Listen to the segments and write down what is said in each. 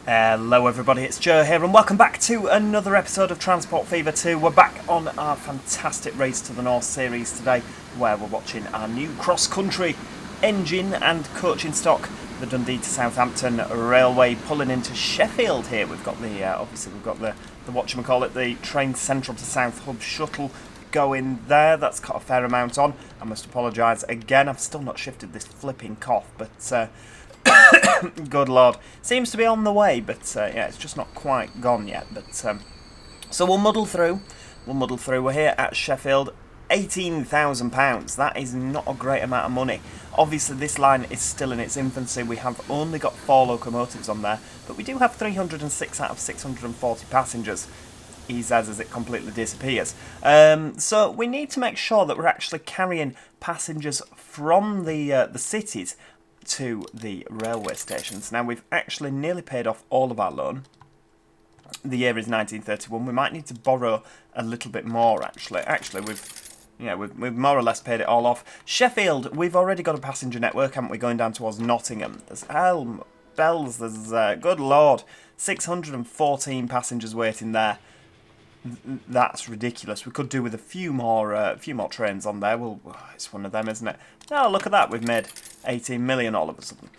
Hello everybody, it's Joe here and welcome back to another episode of Transport Fever 2. We're back on our fantastic Race to the North series today, where we're watching our new cross-country engine and coaching stock, the Dundee to Southampton Railway, pulling into Sheffield here. We've got the, obviously we've got the whatchamacallit, the train central to South Hub shuttle going there. That's got a fair amount on. I must apologise again, I've still not shifted this flipping cough, but good lord, seems to be on the way, but yeah, it's just not quite gone yet. But so we'll muddle through. We're here at Sheffield. £18,000. That is not a great amount of money. Obviously, this line is still in its infancy. We have only got 4 locomotives on there, but we do have 306 out of 640 passengers. He says as it completely disappears. So we need to make sure that we're actually carrying passengers from the cities to the railway stations. Now, we've actually nearly paid off all of our loan. The year is 1931. We might need to borrow a little bit more, actually. We've more or less paid it all off. Sheffield, we've already got a passenger network, haven't we, going down towards Nottingham. There's bells, there's, good lord, 614 passengers waiting there. That's ridiculous. We could do with a few more trains on there. Well, it's one of them, isn't it? Oh, look at that. We've made 18 million all of a sudden.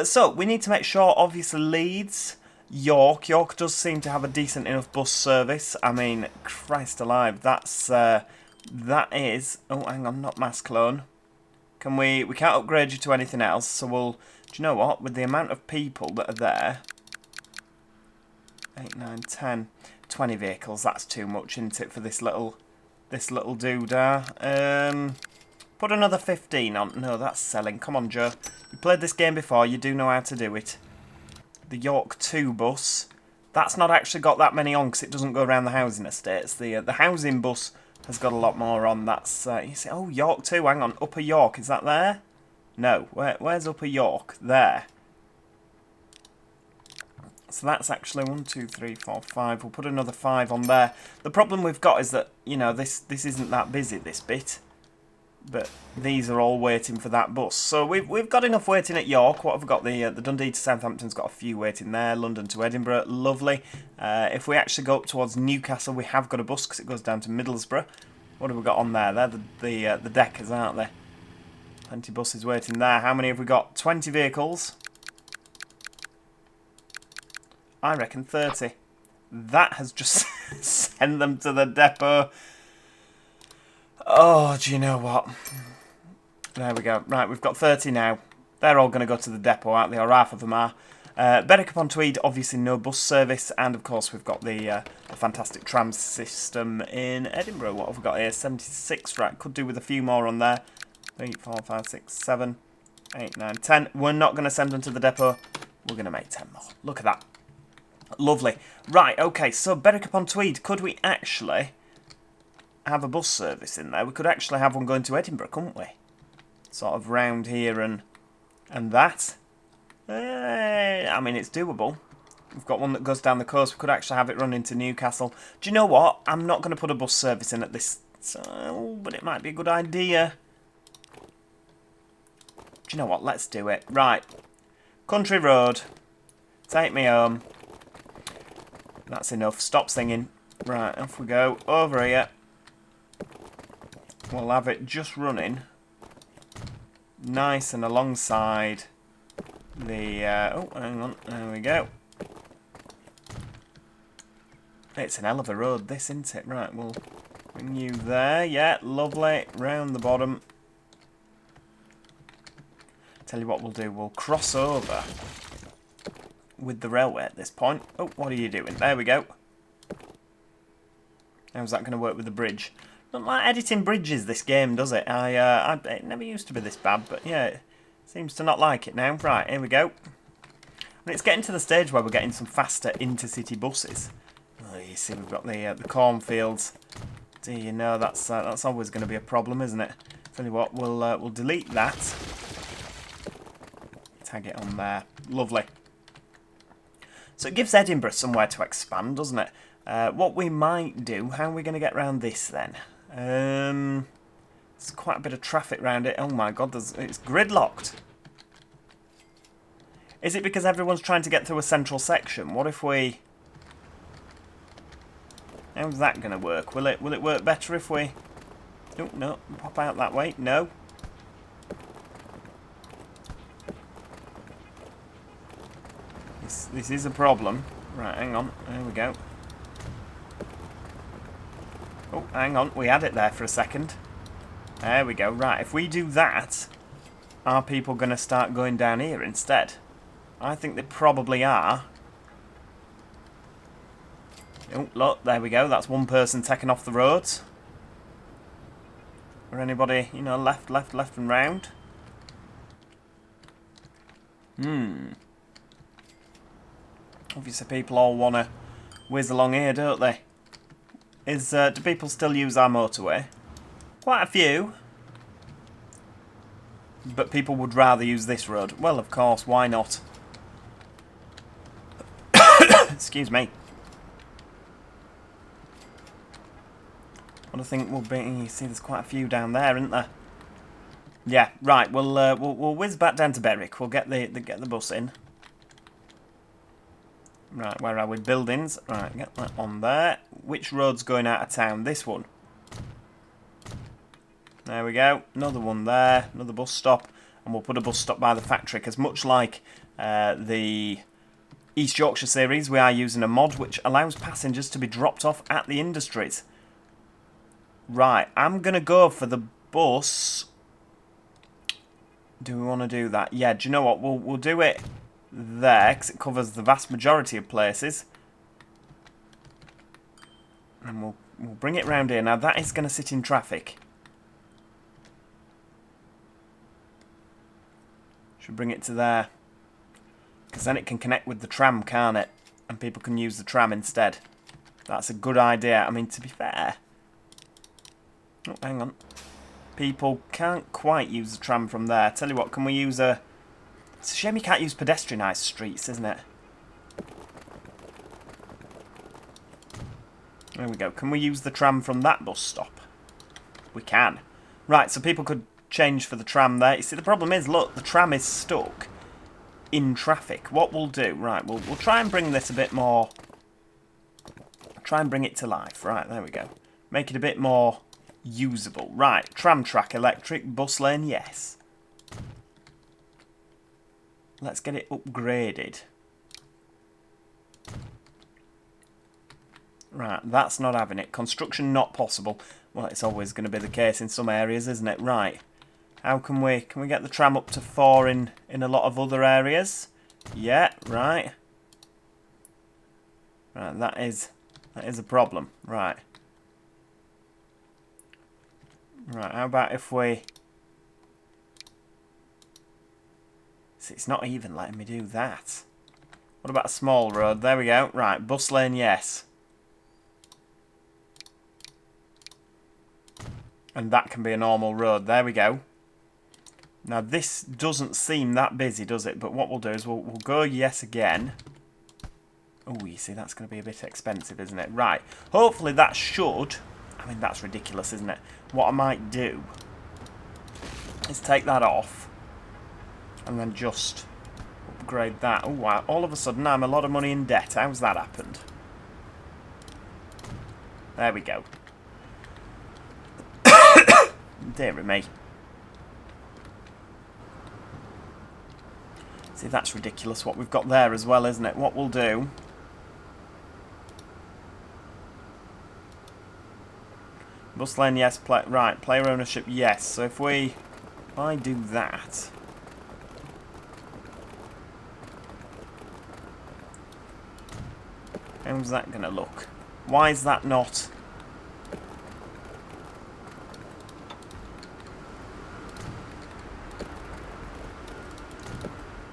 So we need to make sure, obviously, Leeds, York. York does seem to have a decent enough bus service. I mean, Christ alive, that is. Oh, hang on, not mass clone. We can't upgrade you to anything else. So we'll. Do you know what? With the amount of people that are there, 8, 9, 10. 20 vehicles, that's too much, isn't it, for this little doodah? Put another 15 on. No, that's selling. Come on, Joe. You played this game before, you do know how to do it. The York 2 bus. That's not actually got that many on because it doesn't go around the housing estates. The housing bus has got a lot more on. That's, you see, oh, York 2, hang on. Upper York, is that there? No, where's Upper York? There. So that's actually 1, 2, 3, 4, 5. We'll put another 5 on there. The problem we've got is that, you know, this isn't that busy, this bit. But these are all waiting for that bus. So we've got enough waiting at York. What have we got? The Dundee to Southampton's got a few waiting there. London to Edinburgh, lovely. If we actually go up towards Newcastle, we have got a bus because it goes down to Middlesbrough. What have we got on there? They're the deckers, aren't they? Plenty of buses waiting there. How many have we got? 20 vehicles. I reckon 30. That has just sent them to the depot. Oh, do you know what? There we go. Right, we've got 30 now. They're all going to go to the depot, aren't they? Or half of them are. Berwick upon Tweed, obviously no bus service. And, of course, we've got the fantastic tram system in Edinburgh. What have we got here? 76, right. Could do with a few more on there. 3, 4, 5, 6, 7, 8, 9, 10. We're not going to send them to the depot. We're going to make 10 more. Look at that. Lovely. Right, okay, so Berwick upon Tweed, could we actually have a bus service in there? We could actually have one going to Edinburgh, couldn't we? Sort of round here and that. I mean, it's doable. We've got one that goes down the coast. We could actually have it run into Newcastle. Do you know what? I'm not going to put a bus service in at this time, but it might be a good idea. Do you know what? Let's do it. Right. Country road. Take me home. That's enough. Stop singing. Right, off we go. Over here. We'll have it just running. Nice and alongside the... oh, hang on. There we go. It's an hell of a road, this, isn't it? Right, we'll bring you there. Yeah, lovely. Round the bottom. Tell you what we'll do. We'll cross over with the railway at this point. Oh, what are you doing? There we go. How's that going to work with the bridge? Not like editing bridges, this game, does it? It never used to be this bad, but yeah, it seems to not like it now. Right, here we go. And it's getting to the stage where we're getting some faster intercity buses. Oh, you see, we've got the cornfields. Do you know that's always going to be a problem, isn't it? Tell you what, we'll delete that. Tag it on there. Lovely. So it gives Edinburgh somewhere to expand, doesn't it? What we might do, how are we going to get around this then? There's quite a bit of traffic around it. Oh my god, it's gridlocked. Is it because everyone's trying to get through a central section? What if we... How's that going to work? Will it work better if we... Oh, no. Pop out that way. No. This is a problem. Right, hang on. There we go. Oh, hang on. We had it there for a second. There we go. Right, if we do that, are people going to start going down here instead? I think they probably are. Oh, look, there we go. That's one person taking off the roads. Or anybody, you know, left and round. Obviously people all want to whiz along here, don't they? Do people still use our motorway? Quite a few. But people would rather use this road. Well, of course, why not? Excuse me. What I think will be... You see, there's quite a few down there, isn't there? Yeah, right. We'll whiz back down to Berwick. We'll get the bus in. Right, where are we? Buildings. Right, get that on there. Which road's going out of town? This one. There we go. Another one there. Another bus stop. And we'll put a bus stop by the factory, because much like the East Yorkshire series, we are using a mod which allows passengers to be dropped off at the industries. Right, I'm going to go for the bus. Do we want to do that? Yeah, do you know what? We'll do it there, because it covers the vast majority of places. And we'll bring it round here. Now, that is going to sit in traffic. Should bring it to there. Because then it can connect with the tram, can't it? And people can use the tram instead. That's a good idea. I mean, to be fair... Oh, hang on. People can't quite use the tram from there. Tell you what, can we use a... It's a shame you can't use pedestrianised streets, isn't it? There we go. Can we use the tram from that bus stop? We can. Right, so people could change for the tram there. You see, the problem is, look, the tram is stuck in traffic. What we'll do, right, we'll try and bring this a bit more... Try and bring it to life. Right, there we go. Make it a bit more usable. Right, tram track electric, bus lane, yes. Let's get it upgraded. Right, that's not having it. Construction not possible. Well, it's always going to be the case in some areas, isn't it? Right. How can we get the tram up to 4 in a lot of other areas? Yeah, right. Right, that is a problem. Right. Right, how about if we... See, it's not even letting me do that. What about a small road? There we go. Right, bus lane, yes. And that can be a normal road. There we go. Now, this doesn't seem that busy, does it? But what we'll do is we'll go yes again. Oh, you see, that's going to be a bit expensive, isn't it? Right. Hopefully that should... I mean, that's ridiculous, isn't it? What I might do is take that off and then just upgrade that. Oh, wow. All of a sudden, I'm a lot of money in debt. How's that happened? There we go. Dear me. See, that's ridiculous what we've got there as well, isn't it? What we'll do... Bus lane, yes. Right, player ownership, yes. So if I do that... How's that going to look? Why is that not...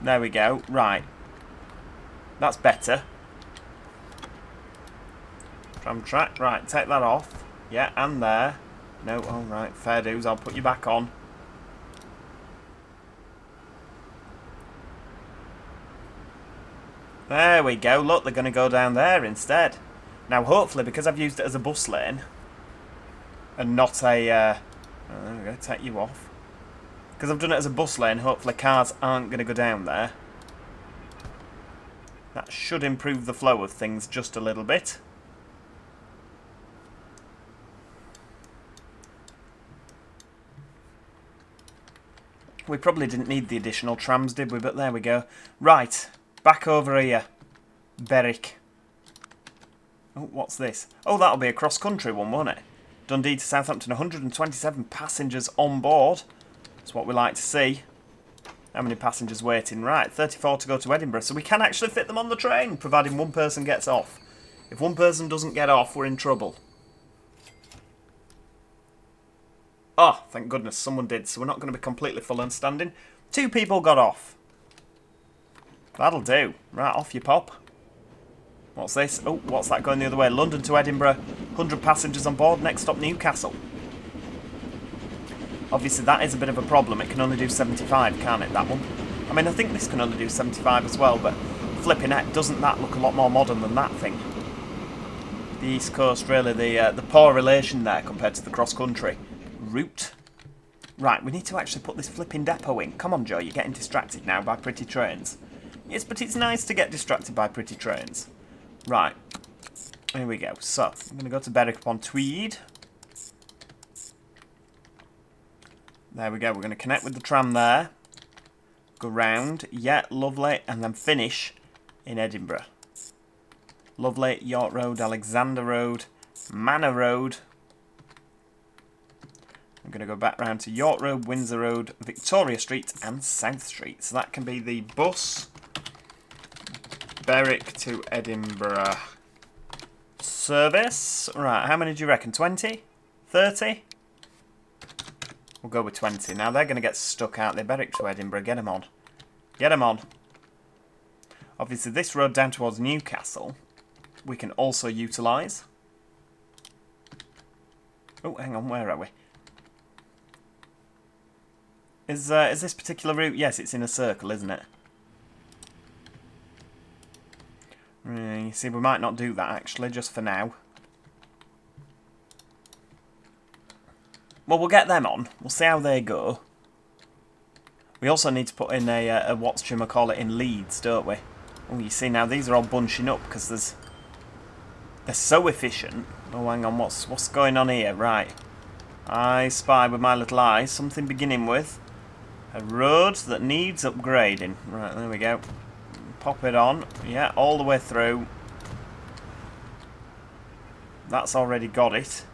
There we go. Right. That's better. Tram track. Right, take that off. Yeah, and there. No, alright. Fair dues. I'll put you back on. There we go. Look, they're going to go down there instead. Now, hopefully, because I've used it as a bus lane and not a... there we go. Take you off. Because I've done it as a bus lane, hopefully cars aren't going to go down there. That should improve the flow of things just a little bit. We probably didn't need the additional trams, did we? But there we go. Right, back over here. Berwick. Oh, what's this? Oh, that'll be a cross-country one, won't it? Dundee to Southampton, 127 passengers on board. That's what we like to see. How many passengers waiting? Right, 34 to go to Edinburgh. So we can actually fit them on the train, providing one person gets off. If one person doesn't get off, we're in trouble. Oh, thank goodness, someone did. So we're not going to be completely full and standing. 2 people got off. That'll do. Right, off you pop. What's this? Oh, what's that going the other way? London to Edinburgh, 100 passengers on board. Next stop, Newcastle. Obviously, that is a bit of a problem. It can only do 75, can't it, that one? I mean, I think this can only do 75 as well, but flipping heck, doesn't that look a lot more modern than that thing? The East Coast, really, the poor relation there compared to the cross-country route. Right, we need to actually put this flipping depot in. Come on, Joe, you're getting distracted now by pretty trains. Yes, but it's nice to get distracted by pretty trains. Right, here we go. So, I'm going to go to Berwick upon Tweed. There we go, we're going to connect with the tram there. Go round, yeah, lovely, and then finish in Edinburgh. Lovely, York Road, Alexander Road, Manor Road. I'm going to go back round to York Road, Windsor Road, Victoria Street and South Street. So that can be the bus Berwick to Edinburgh service. Right, how many do you reckon? 20? 30? We'll go with 20. Now they're going to get stuck out there. Berwick to Edinburgh, get them on. Get them on. Obviously this road down towards Newcastle we can also utilise. Oh, hang on, where are we? Is this particular route? Yes, it's in a circle, isn't it? You see, we might not do that, actually, just for now. Well, we'll get them on. We'll see how they go. We also need to put in a whatchamacallit in Leeds, don't we? Oh, you see, now these are all bunching up because they're so efficient. Oh, hang on, what's going on here? Right. I spy with my little eye something beginning with a road that needs upgrading. Right, there we go. Pop it on. Yeah, all the way through. That's already got it.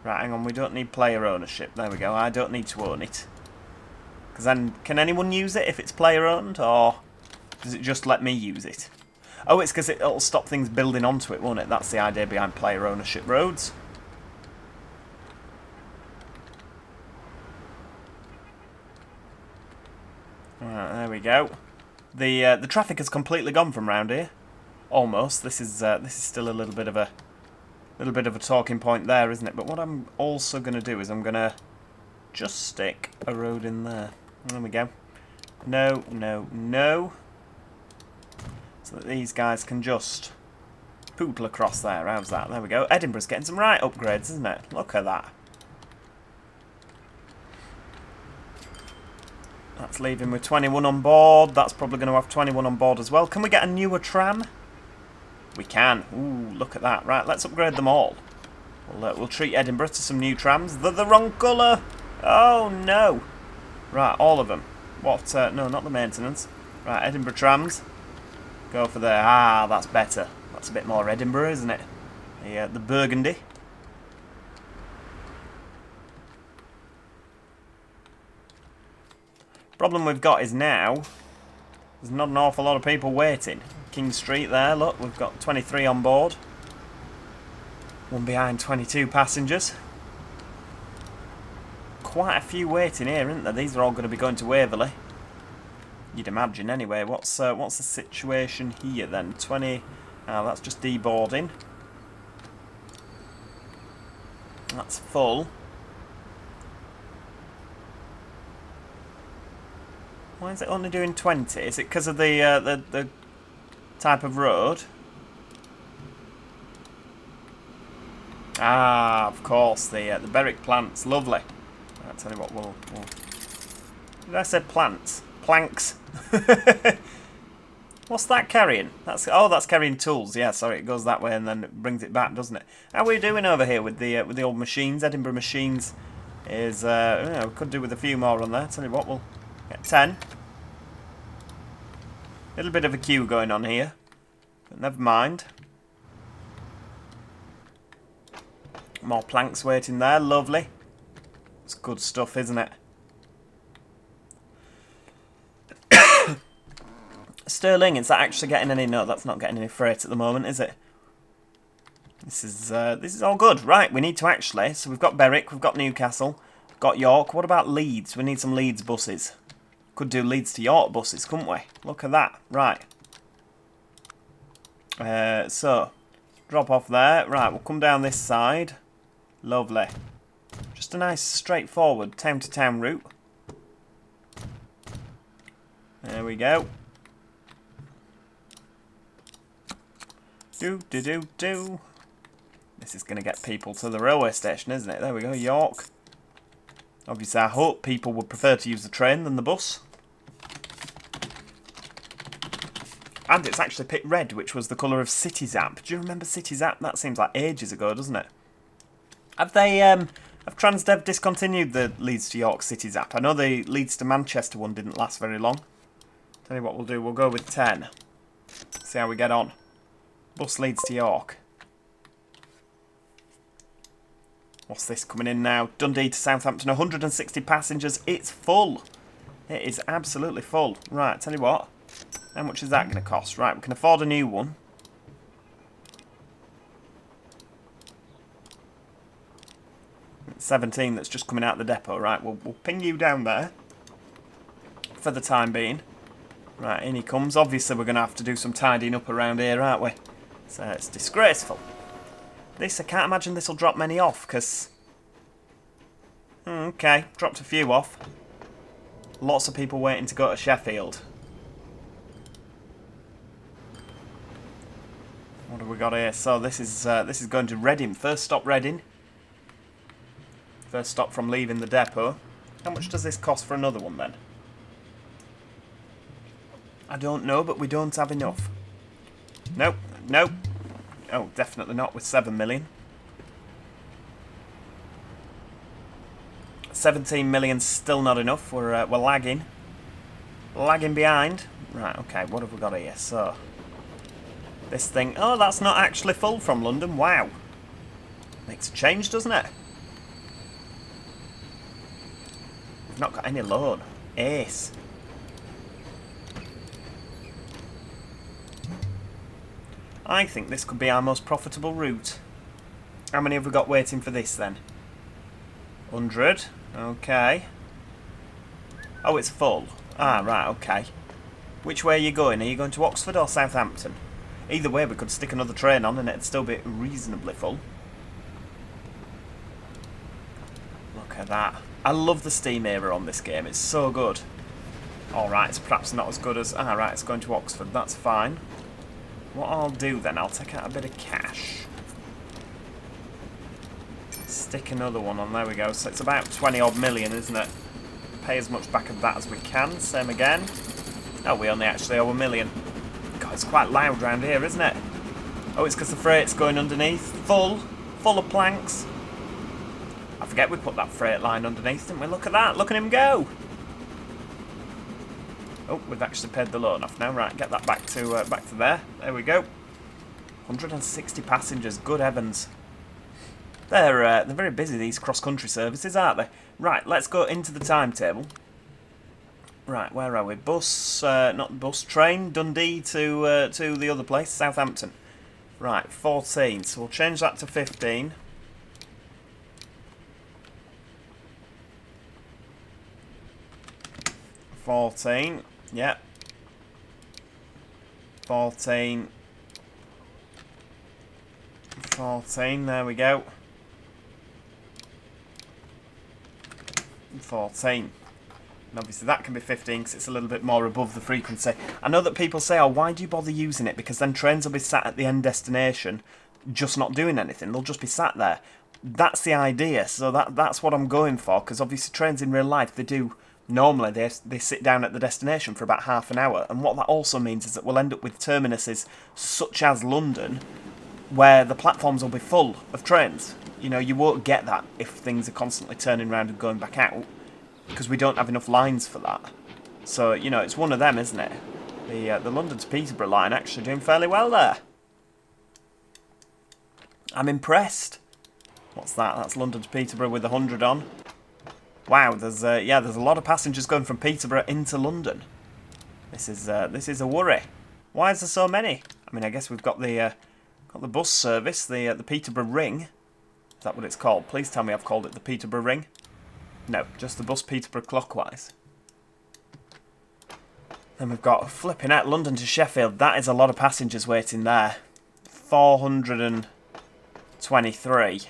Right, hang on, we don't need player ownership. There we go, I don't need to own it. Because then, can anyone use it if it's player owned, or does it just let me use it? Oh, it's because it'll stop things building onto it, won't it? That's the idea behind player ownership roads. Right, there we go. The traffic has completely gone from round here. Almost. This is still a little bit of a talking point there, isn't it? But what I'm also going to do is I'm going to just stick a road in there. There we go. No, no, no. So that these guys can just pootle across there. How's that? There we go. Edinburgh's getting some right upgrades, isn't it? Look at that. That's leaving with 21 on board. That's probably going to have 21 on board as well. Can we get a newer tram? We can. Ooh, look at that. Right, let's upgrade them all. We'll treat Edinburgh to some new trams. They're the wrong colour. Oh, no. Right, all of them. What? No, not the maintenance. Right, Edinburgh trams. Go for there. Ah, that's better. That's a bit more Edinburgh, isn't it? The burgundy. Problem we've got is now there's not an awful lot of people waiting. King Street there, look, we've got 23 on board. One behind 22 passengers. Quite a few waiting here, isn't there? These are all going to be going to Waverley. You'd imagine anyway. What's the situation here then? 20. Oh, that's just deboarding. That's full. Why is it only doing 20? Is it because of the type of road? Ah, of course, the Berwick plants, lovely. I'll tell you what, we'll... Did I say plants? Planks. What's that carrying? That's carrying tools. Yeah, sorry, it goes that way and then it brings it back, doesn't it? How are we doing over here with the old machines? Edinburgh machines is we could do with a few more on there. Tell you what, we'll get 10. Little bit of a queue going on here, but never mind. More planks waiting there, lovely. It's good stuff, isn't it? Sterling, is that actually getting any? No, that's not getting any freight at the moment, is it? This is all good. Right, we need to actually. So we've got Berwick, we've got Newcastle, got York. What about Leeds? We need some Leeds buses. Could do Leeds to York buses, couldn't we? Look at that. Right. So drop off there. Right, we'll come down this side. Lovely. Just a nice straightforward town to town route. There we go. Do. This is going to get people to the railway station, isn't it? There we go, York. Obviously, I hope people would prefer to use the train than the bus. And it's actually picked red, which was the colour of City Zap. Do you remember City Zap? That seems like ages ago, doesn't it? Have they, have Transdev discontinued the Leeds to York City Zap? I know the Leeds to Manchester one didn't last very long. Tell you what we'll do, we'll go with 10. See how we get on. Bus Leeds to York. What's this coming in now? Dundee to Southampton, 160 passengers. It's full. It is absolutely full. Right, tell you what. How much is that going to cost? Right, we can afford a new one. It's 17 that's just coming out the depot. Right, we'll ping you down there for the time being. Right, in he comes. Obviously, we're going to have to do some tidying up around here, aren't we? So it's disgraceful. This, I can't imagine this will drop many off, because... okay, dropped a few off. Lots of people waiting to go to Sheffield. What have we got here? So this is going to Reading. First stop Reading. First stop from leaving the depot. How much does this cost for another one then? I don't know, but we don't have enough. Nope, nope. Oh, definitely not with 7 million. 17 million still not enough. We're lagging. Lagging behind. Right, okay, what have we got here? So, this thing... oh, that's not actually full from London. Wow. Makes a change, doesn't it? We've not got any load. Ace. I think this could be our most profitable route. How many have we got waiting for this then? 100. Okay. Oh, it's full. Ah, right, okay. Which way are you going? Are you going to Oxford or Southampton? Either way, we could stick another train on and it'd still be reasonably full. Look at that. I love the Steam era on this game. It's so good. Alright, it's perhaps not as good as... ah, right, it's going to Oxford. That's fine. What I'll do then, I'll take out a bit of cash. Stick another one on, there we go. So it's about 20 odd million, isn't it? Pay as much back of that as we can. Same again. Oh, we only actually owe 1 million. God, it's quite loud round here, isn't it? Oh, it's because the freight's going underneath. Full of planks. I forget we put that freight line underneath, didn't we? Look at that, look at him go. Oh, we've actually paid the loan off now. Right, get that back to there. There we go. 160 passengers. Good heavens. They're very busy, these cross-country services, aren't they? Right, let's go into the timetable. Right, where are we? Bus, not bus, train, Dundee to the other place, Southampton. Right, 14. So we'll change that to 15. $14. Yep. 14. 14, there we go. 14. And obviously that can be 15 because it's a little bit more above the frequency. I know that people say, oh, why do you bother using it? Because then trains will be sat at the end destination just not doing anything. They'll just be sat there. That's the idea. So that's what I'm going for, because obviously trains in real life, they do Normally they sit down at the destination for about half an hour, and what that also means is that we'll end up with terminuses such as London, where the platforms will be full of trains. You know, you won't get that if things are constantly turning around and going back out, because we don't have enough lines for that. So, you know, it's one of them, isn't it? The London to Peterborough line actually doing fairly well there. I'm impressed. What's that? That's London to Peterborough with 100 on. Wow, there's a lot of passengers going from Peterborough into London. This is a worry. Why is there so many? I mean, I guess we've got the bus service, the Peterborough Ring. Is that what it's called? Please tell me I've called it the Peterborough Ring. No, just the bus Peterborough clockwise. Then we've got flipping out London to Sheffield. That is a lot of passengers waiting there. 423.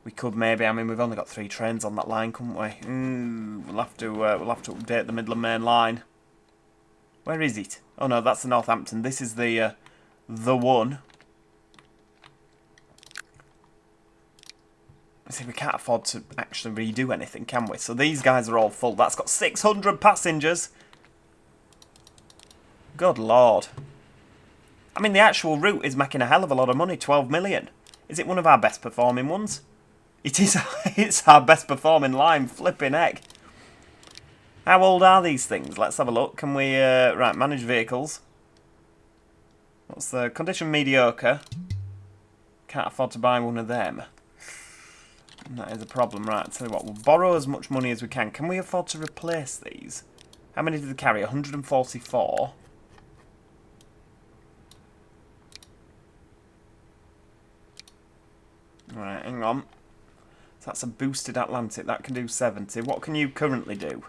We could maybe. I mean, we've only got 3 trains on that line, couldn't we? We'll have to update the Midland Main line. Where is it? Oh no, that's the Northampton. This is the one. See, we can't afford to actually redo anything, can we? So these guys are all full. That's got 600 passengers. Good lord. I mean, the actual route is making a hell of a lot of money. 12 million. Is it one of our best performing ones? It is. It's our best performing line. Flipping heck. How old are these things? Let's have a look. Can we... right, manage vehicles. What's the condition? Mediocre. Can't afford to buy one of them. That is a problem. Right, I'll tell you what. We'll borrow as much money as we can. Can we afford to replace these? How many did they carry? 144. Right, hang on. So that's a boosted Atlantic. That can do 70. What can you currently do?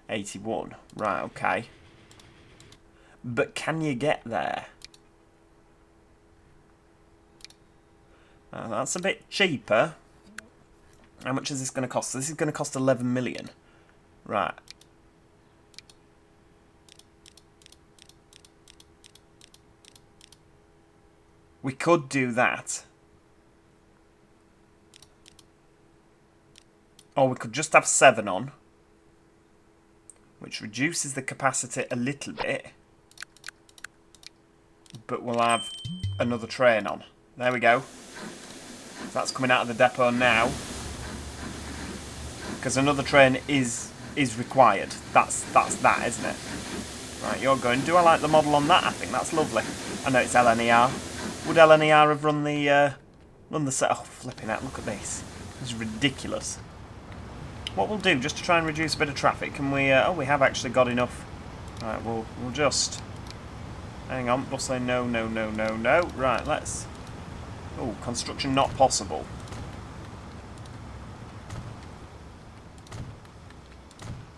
81. Right, okay. But can you get there? That's a bit cheaper. How much is this going to cost? This is going to cost 11 million. Right. We could do that. Or we could just have 7 on, which reduces the capacity a little bit. But we'll have another train on. There we go. So that's coming out of the depot now. Because another train is required. That's that, isn't it? Right, you're going. Do I like the model on that? I think that's lovely. I know it's LNER. Would LNER have run the set? Oh, flipping out! Look at this. It's ridiculous. What we'll do, just to try and reduce a bit of traffic, can we... oh, we have actually got enough. Right, we'll just... Hang on, bus lane, no. Right, let's... Oh, construction not possible.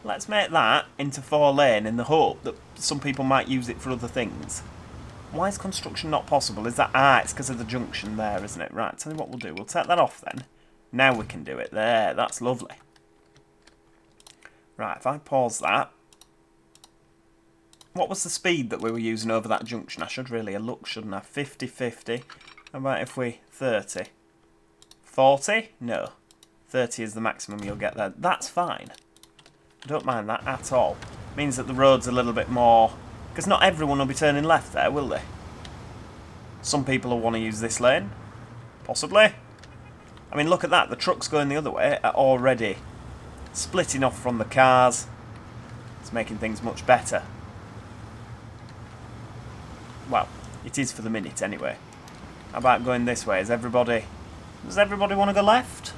Let's make that into 4 lane in the hope that some people might use it for other things. Why is construction not possible? Is that... Ah, it's because of the junction there, isn't it? Right, tell you what we'll do. We'll take that off then. Now we can do it. There, that's lovely. Right, if I pause that... What was the speed that we were using over that junction? I should really have looked, shouldn't I? 50, 50. How about if we... 30? 40? No. 30 is the maximum you'll get there. That's fine. I don't mind that at all. Means that the road's a little bit more... Because not everyone will be turning left there, will they? Some people will want to use this lane. Possibly. I mean, look at that. The trucks going the other way are already splitting off from the cars. It's making things much better. Well, it is for the minute anyway. How about going this way? Does everybody want to go left?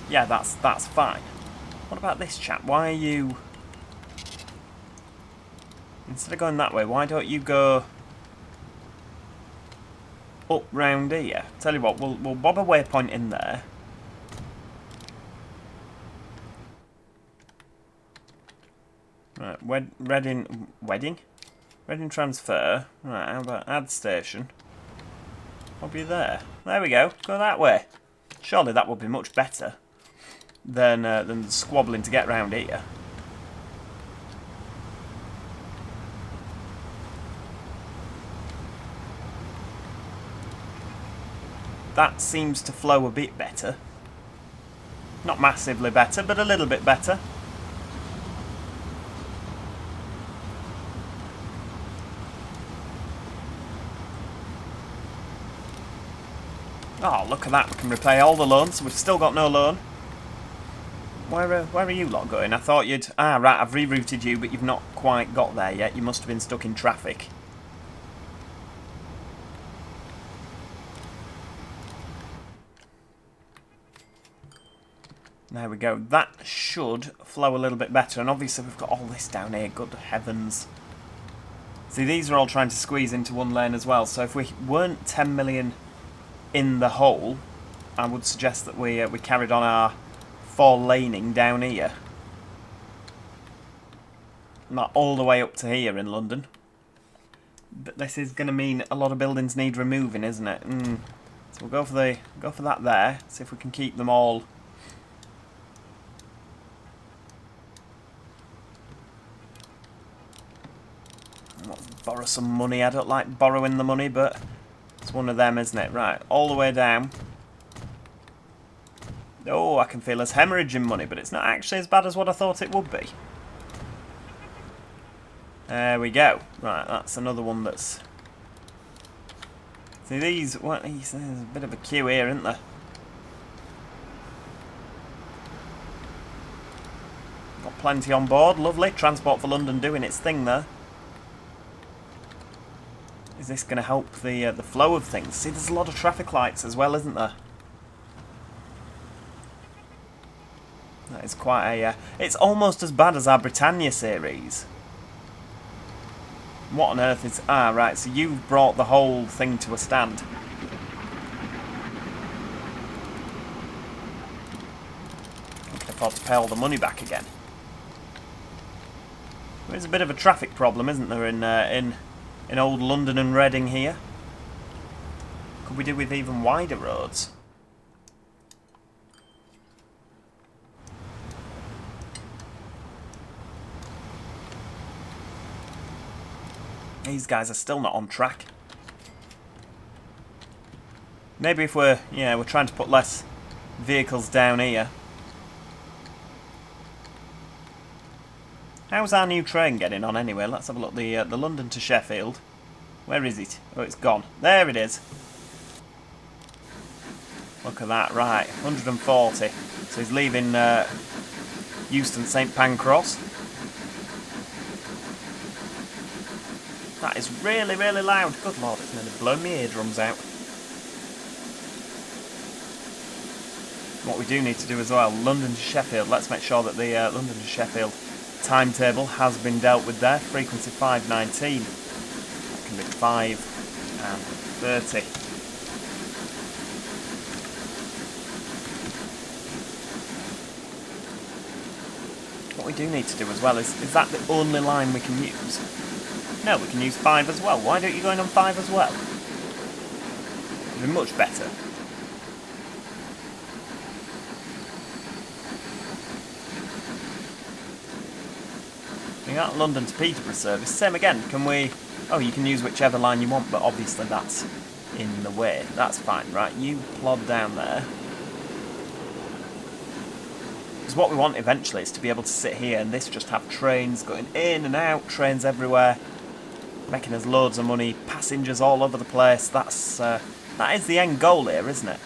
Yeah, that's fine. What about this chap? Why are you... Instead of going that way, why don't you go up round here? Tell you what, we'll bob a waypoint in there. Right, Reading transfer. Right, how about add station? Bob you there. There we go. Go that way. Surely that would be much better than squabbling to get round here. That seems to flow a bit better. Not massively better, but a little bit better. Oh, look at that. We can repay all the loans. We've still got no loan. Where are you lot going? I thought you'd... Ah, right, I've rerouted you, but you've not quite got there yet. You must have been stuck in traffic. There we go. That should flow a little bit better. And obviously we've got all this down here. Good heavens. See, these are all trying to squeeze into one lane as well. So if we weren't 10 million in the hole, I would suggest that we carried on our 4-laning down here. Not all the way up to here in London. But this is going to mean a lot of buildings need removing, isn't it? So we'll go for that there. See if we can keep them all... Let's borrow some money. I don't like borrowing the money, but it's one of them, isn't it? Right, all the way down. Oh, I can feel us hemorrhaging money, but it's not actually as bad as what I thought it would be. There we go. Right, that's another one that's... See, these... There's a bit of a queue here, isn't there? Got plenty on board. Lovely. Transport for London doing its thing there. Is this going to help the flow of things? See, there's a lot of traffic lights as well, isn't there? That is quite a... it's almost as bad as our Britannia series. What on earth is... Ah, right, so you've brought the whole thing to a stand. I can afford to pay all the money back again. There's a bit of a traffic problem, isn't there, in old London and Reading here? Could we do with even wider roads? These guys are still not on track. Maybe if we're trying to put less vehicles down here. How's our new train getting on anyway? Let's have a look. The London to Sheffield. Where is it? Oh, it's gone. There it is. Look at that. Right, 140. So he's leaving Euston St Pancras. That is really, really loud. Good lord, it's nearly blown my eardrums out. What we do need to do as well, London to Sheffield. Let's make sure that the London to Sheffield timetable has been dealt with there. Frequency 519. That can be 5 and 30. What we do need to do as well is that the only line we can use? No, we can use 5 as well. Why don't you go in on 5 as well? It'd be much better. You got London to Peterborough service. Same again. Can we... Oh, you can use whichever line you want, but obviously that's in the way. That's fine, right? You plod down there. Because what we want eventually is to be able to sit here and this just have trains going in and out, trains everywhere, making us loads of money, passengers all over the place. That is the end goal here, isn't it?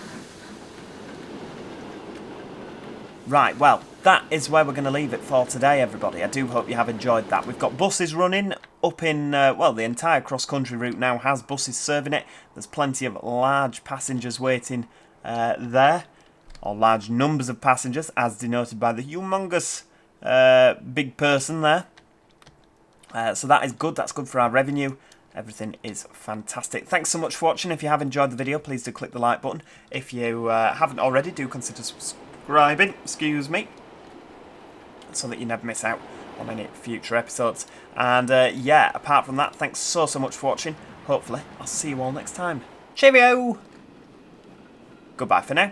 Right, well, that is where we're going to leave it for today, everybody. I do hope you have enjoyed that. We've got buses running up in, well, the entire cross-country route now has buses serving it. There's plenty of large passengers waiting there, or large numbers of passengers, as denoted by the humongous big person there. So that is good. That's good for our revenue. Everything is fantastic. Thanks so much for watching. If you have enjoyed the video, please do click the like button. If you haven't already, do consider subscribing, excuse me, so that you never miss out on any future episodes. And yeah, apart from that, thanks so much for watching. Hopefully, I'll see you all next time. Cheerio! Goodbye for now.